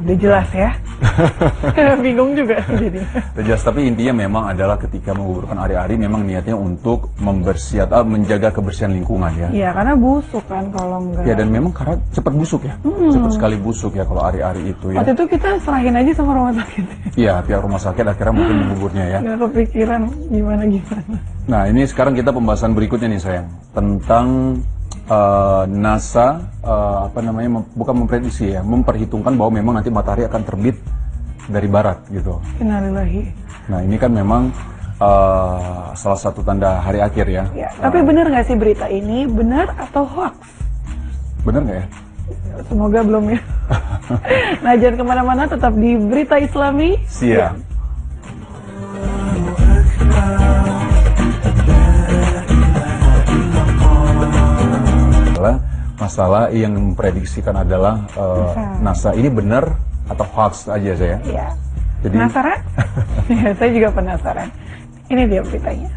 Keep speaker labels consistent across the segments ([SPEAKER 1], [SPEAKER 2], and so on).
[SPEAKER 1] udah jelas ya. Bingung juga jadi.
[SPEAKER 2] Jelas, tapi intinya memang adalah ketika menggugurkan ari-ari memang niatnya untuk menjaga kebersihan lingkungan ya.
[SPEAKER 1] Iya, karena busuk kan kalau enggak.
[SPEAKER 2] Ya, dan memang karena cepat busuk ya. Cepat sekali busuk ya kalau ari-ari itu ya.
[SPEAKER 1] Waktu itu kita serahin aja sama rumah sakit.
[SPEAKER 2] Iya, pihak rumah sakit akhirnya mungkin menggugurnya ya.
[SPEAKER 1] Nggak kepikiran gimana.
[SPEAKER 2] Nah, ini sekarang kita pembahasan berikutnya nih sayang, tentang NASA bukan memprediksi ya, memperhitungkan bahwa memang nanti matahari akan terbit dari barat gitu.
[SPEAKER 1] Innalillahi.
[SPEAKER 2] Nah, ini kan memang salah satu tanda hari akhir ya.
[SPEAKER 1] Ya, tapi benar nggak sih berita ini, benar atau hoax?
[SPEAKER 2] Benar nggak ya?
[SPEAKER 1] Semoga belum ya. Nah, jangan kemana-mana, tetap di Berita Islami.
[SPEAKER 2] Siap. Masalah yang memprediksikan adalah NASA. Ini benar atau hoax aja saya?
[SPEAKER 1] Iya.
[SPEAKER 2] Jadi,
[SPEAKER 1] penasaran? Ya, saya juga penasaran. Ini dia beritanya.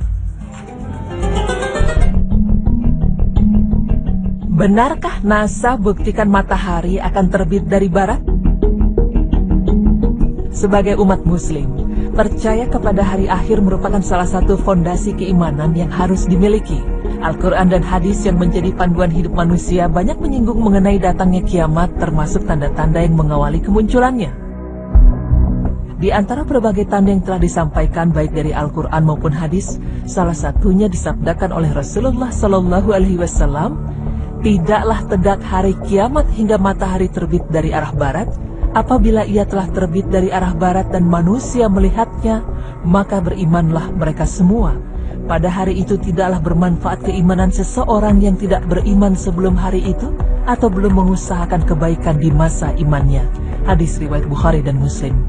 [SPEAKER 3] Benarkah NASA buktikan matahari akan terbit dari barat? Sebagai umat muslim, percaya kepada hari akhir merupakan salah satu fondasi keimanan yang harus dimiliki. Al-Quran dan hadis yang menjadi panduan hidup manusia banyak menyinggung mengenai datangnya kiamat, termasuk tanda-tanda yang mengawali kemunculannya. Di antara berbagai tanda yang telah disampaikan baik dari Al-Quran maupun hadis, salah satunya disabdakan oleh Rasulullah SAW, tidaklah tegak hari kiamat hingga matahari terbit dari arah barat. Apabila ia telah terbit dari arah barat dan manusia melihatnya, maka berimanlah mereka semua. Pada hari itu tidaklah bermanfaat keimanan seseorang yang tidak beriman sebelum hari itu, atau belum mengusahakan kebaikan di masa imannya. Hadis riwayat Bukhari dan Muslim.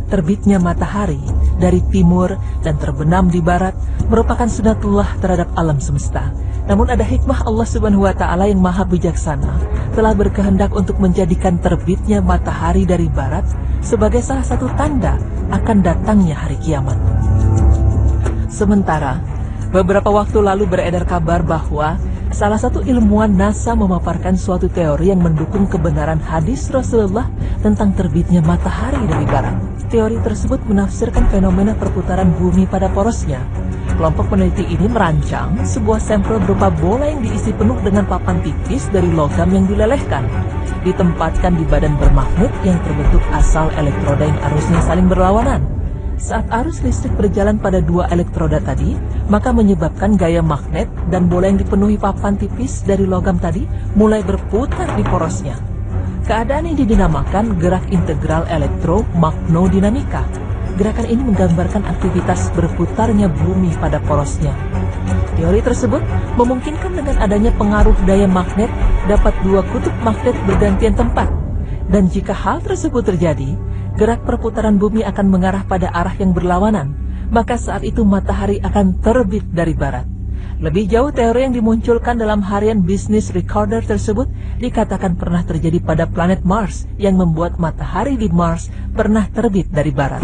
[SPEAKER 3] Terbitnya matahari dari timur dan terbenam di barat merupakan sunatullah terhadap alam semesta. Namun ada hikmah Allah Subhanahu wa Ta'ala yang maha bijaksana telah berkehendak untuk menjadikan terbitnya matahari dari barat sebagai salah satu tanda akan datangnya hari kiamat. Sementara, beberapa waktu lalu beredar kabar bahwa salah satu ilmuwan NASA memaparkan suatu teori yang mendukung kebenaran hadis Rasulullah tentang terbitnya matahari dari barat. Teori tersebut menafsirkan fenomena perputaran bumi pada porosnya. Kelompok peneliti ini merancang sebuah sampel berupa bola yang diisi penuh dengan papan tipis dari logam yang dilelehkan, ditempatkan di badan bermagnet yang terbentuk asal elektroda yang arusnya saling berlawanan. Saat arus listrik berjalan pada dua elektroda tadi, maka menyebabkan gaya magnet dan bola yang dipenuhi papan tipis dari logam tadi mulai berputar di porosnya. Keadaan ini dinamakan gerak integral elektromagnodinamika. Gerakan ini menggambarkan aktivitas berputarnya bumi pada porosnya. Teori tersebut memungkinkan dengan adanya pengaruh daya magnet dapat dua kutub magnet bergantian tempat. Dan jika hal tersebut terjadi, gerak perputaran bumi akan mengarah pada arah yang berlawanan, maka saat itu matahari akan terbit dari barat. Lebih jauh, teori yang dimunculkan dalam harian Business Recorder tersebut dikatakan pernah terjadi pada planet Mars yang membuat matahari di Mars pernah terbit dari barat.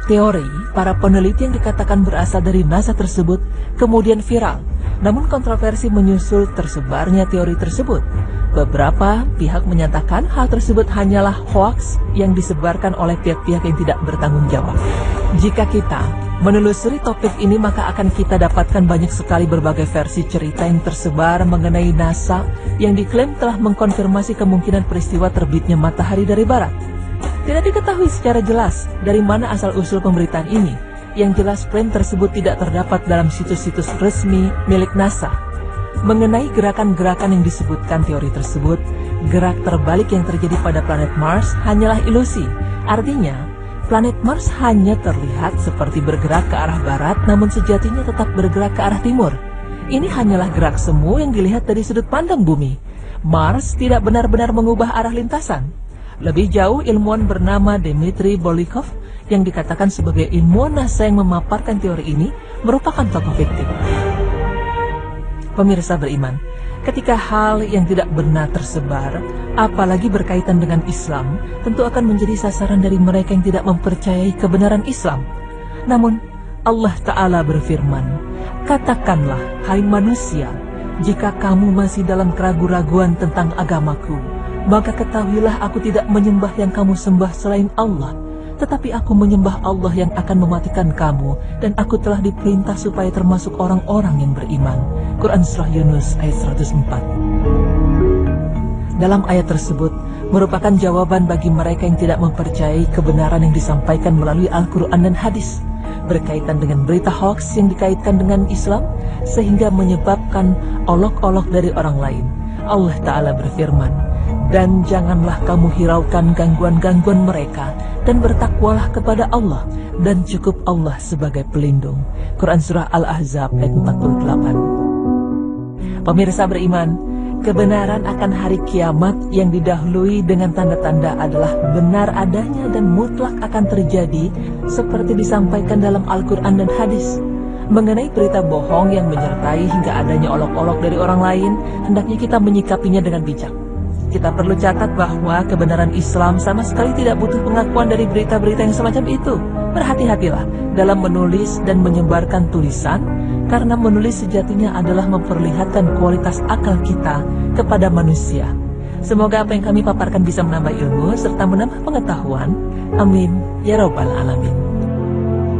[SPEAKER 3] Teori para peneliti yang dikatakan berasal dari NASA tersebut kemudian viral, namun kontroversi menyusul tersebarnya teori tersebut. Beberapa pihak menyatakan hal tersebut hanyalah hoaks yang disebarkan oleh pihak-pihak yang tidak bertanggung jawab. Jika kita menelusuri topik ini, maka akan kita dapatkan banyak sekali berbagai versi cerita yang tersebar mengenai NASA yang diklaim telah mengkonfirmasi kemungkinan peristiwa terbitnya matahari dari barat. Tidak diketahui secara jelas dari mana asal-usul pemberitaan ini. Yang jelas klaim tersebut tidak terdapat dalam situs-situs resmi milik NASA. Mengenai gerakan-gerakan yang disebutkan teori tersebut, gerak terbalik yang terjadi pada planet Mars hanyalah ilusi. Artinya, planet Mars hanya terlihat seperti bergerak ke arah barat, namun sejatinya tetap bergerak ke arah timur. Ini hanyalah gerak semu yang dilihat dari sudut pandang bumi. Mars tidak benar-benar mengubah arah lintasan. Lebih jauh, ilmuwan bernama Dmitry Bolikov yang dikatakan sebagai ilmuwan NASA yang memaparkan teori ini merupakan tokoh fiktif. Pemirsa beriman, ketika hal yang tidak benar tersebar, apalagi berkaitan dengan Islam, tentu akan menjadi sasaran dari mereka yang tidak mempercayai kebenaran Islam. Namun, Allah Ta'ala berfirman, "Katakanlah, hai manusia, jika kamu masih dalam keraguan-raguan tentang agamaku, maka ketahuilah aku tidak menyembah yang kamu sembah selain Allah, tetapi aku menyembah Allah yang akan mematikan kamu, dan aku telah diperintah supaya termasuk orang-orang yang beriman. Quran Surah Yunus ayat 104. Dalam ayat tersebut merupakan jawaban bagi mereka yang tidak mempercayai kebenaran yang disampaikan melalui Al-Quran dan hadis, berkaitan dengan berita hoaks yang dikaitkan dengan Islam, sehingga menyebabkan olok-olok dari orang lain. Allah Ta'ala berfirman, dan janganlah kamu hiraukan gangguan-gangguan mereka, dan bertakwalah kepada Allah, dan cukup Allah sebagai pelindung. Quran Surah Al-Ahzab ayat 48. Pemirsa beriman, kebenaran akan hari kiamat yang didahului dengan tanda-tanda adalah benar adanya dan mutlak akan terjadi, seperti disampaikan dalam Al-Quran dan hadis. Mengenai berita bohong yang menyertai hingga adanya olok-olok dari orang lain, hendaknya kita menyikapinya dengan bijak. Kita perlu catat bahwa kebenaran Islam sama sekali tidak butuh pengakuan dari berita-berita yang semacam itu. Berhati-hatilah dalam menulis dan menyebarkan tulisan, karena menulis sejatinya adalah memperlihatkan kualitas akal kita kepada manusia. Semoga apa yang kami paparkan bisa menambah ilmu serta menambah pengetahuan. Amin ya Rabbal Alamin.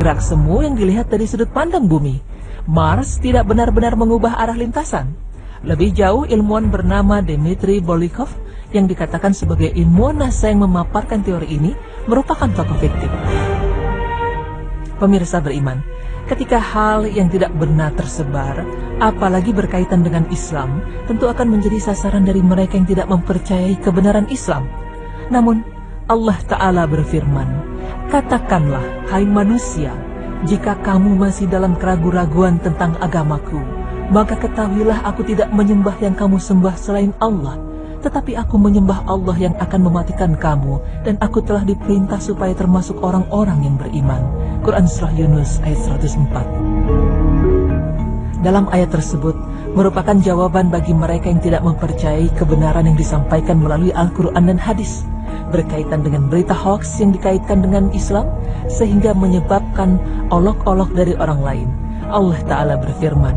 [SPEAKER 3] Gerak semu yang dilihat dari sudut pandang bumi, Mars tidak benar-benar mengubah arah lintasan. Lebih jauh, ilmuwan bernama Dmitry Bolikov yang dikatakan sebagai ilmuwan NASA yang memaparkan teori ini merupakan tokoh fiktif. Pemirsa beriman, ketika hal yang tidak benar tersebar, apalagi berkaitan dengan Islam, tentu akan menjadi sasaran dari mereka yang tidak mempercayai kebenaran Islam. Namun, Allah Ta'ala berfirman, katakanlah, hai manusia, jika kamu masih dalam keraguan-raguan tentang agamaku, maka ketahuilah aku tidak menyembah yang kamu sembah selain Allah, tetapi aku menyembah Allah yang akan mematikan kamu, dan aku telah diperintah supaya termasuk orang-orang yang beriman. Quran Surah Yunus ayat 104. Dalam ayat tersebut merupakan jawaban bagi mereka yang tidak mempercayai kebenaran yang disampaikan melalui Al-Quran dan hadis, berkaitan dengan berita hoaks yang dikaitkan dengan Islam, sehingga menyebabkan olok-olok dari orang lain. Allah Ta'ala berfirman,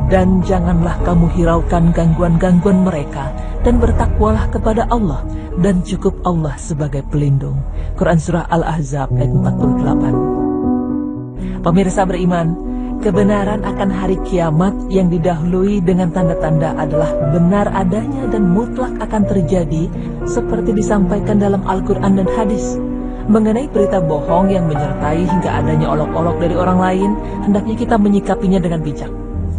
[SPEAKER 3] dan janganlah kamu hiraukan gangguan-gangguan mereka, dan bertakwalah kepada Allah, dan cukup Allah sebagai pelindung. Quran Surah Al-Ahzab ayat 48. Pemirsa beriman, kebenaran akan hari kiamat yang didahului dengan tanda-tanda adalah benar adanya dan mutlak akan terjadi, seperti disampaikan dalam Al-Quran dan hadis. Mengenai berita bohong yang menyertai hingga adanya olok-olok dari orang lain, hendaknya kita menyikapinya dengan bijak.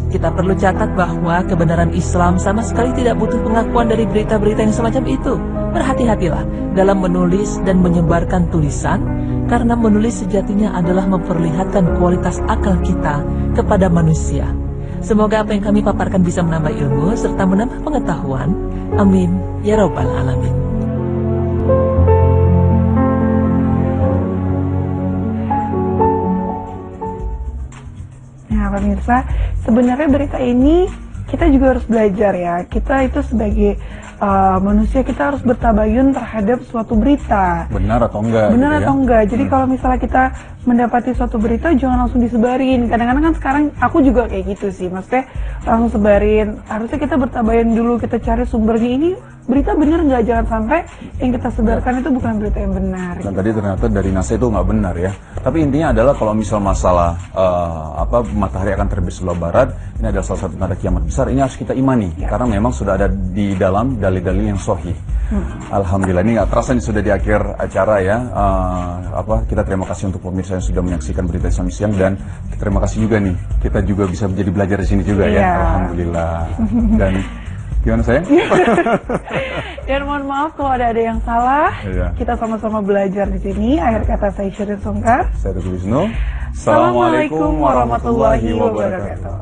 [SPEAKER 3] Kita perlu catat bahwa kebenaran Islam sama sekali tidak butuh pengakuan dari berita-berita yang semacam itu. Berhati-hatilah dalam menulis dan menyebarkan tulisan, karena menulis sejatinya adalah memperlihatkan kualitas akal kita kepada manusia. Semoga apa yang kami paparkan bisa menambah ilmu serta menambah pengetahuan. Amin ya Rabbal Alamin.
[SPEAKER 1] Nah, pemirsa, sebenarnya berita ini kita juga harus belajar ya. Kita itu sebagai manusia, kita harus bertabayun terhadap suatu berita.
[SPEAKER 2] Benar atau enggak?
[SPEAKER 1] Benar
[SPEAKER 2] gitu
[SPEAKER 1] atau
[SPEAKER 2] ya?
[SPEAKER 1] enggak. Jadi kalau misalnya kita mendapati suatu berita, jangan langsung disebarin. Kadang-kadang kan sekarang aku juga kayak gitu sih. Maksudnya langsung sebarin. Harusnya kita bertabayun dulu, kita cari sumbernya, ini berita benar nggak, jangan sampai yang kita sebarkan itu bukan berita yang benar.
[SPEAKER 2] Dan tadi ternyata dari NASA itu nggak benar ya. Tapi intinya adalah kalau misal masalah matahari akan terbit sebelah barat, ini adalah salah satu tanda kiamat besar. Ini harus kita imani karena memang sudah ada di dalam dalil-dalil yang sahih. Alhamdulillah, ini nggak terasa ini sudah di akhir acara ya. Kita terima kasih untuk pemirsa yang sudah menyaksikan berita Islam siang, dan terima kasih juga nih, kita juga bisa menjadi belajar di sini juga ya. Alhamdulillah. Dan gimana sayang?
[SPEAKER 1] Dan mohon maaf kalau ada yang salah.
[SPEAKER 2] Iya.
[SPEAKER 1] Kita sama-sama belajar di sini. Akhir kata saya Syirin Songkar.
[SPEAKER 2] Saya Teguh Wisnu.
[SPEAKER 1] Assalamualaikum warahmatullahi wabarakatuh.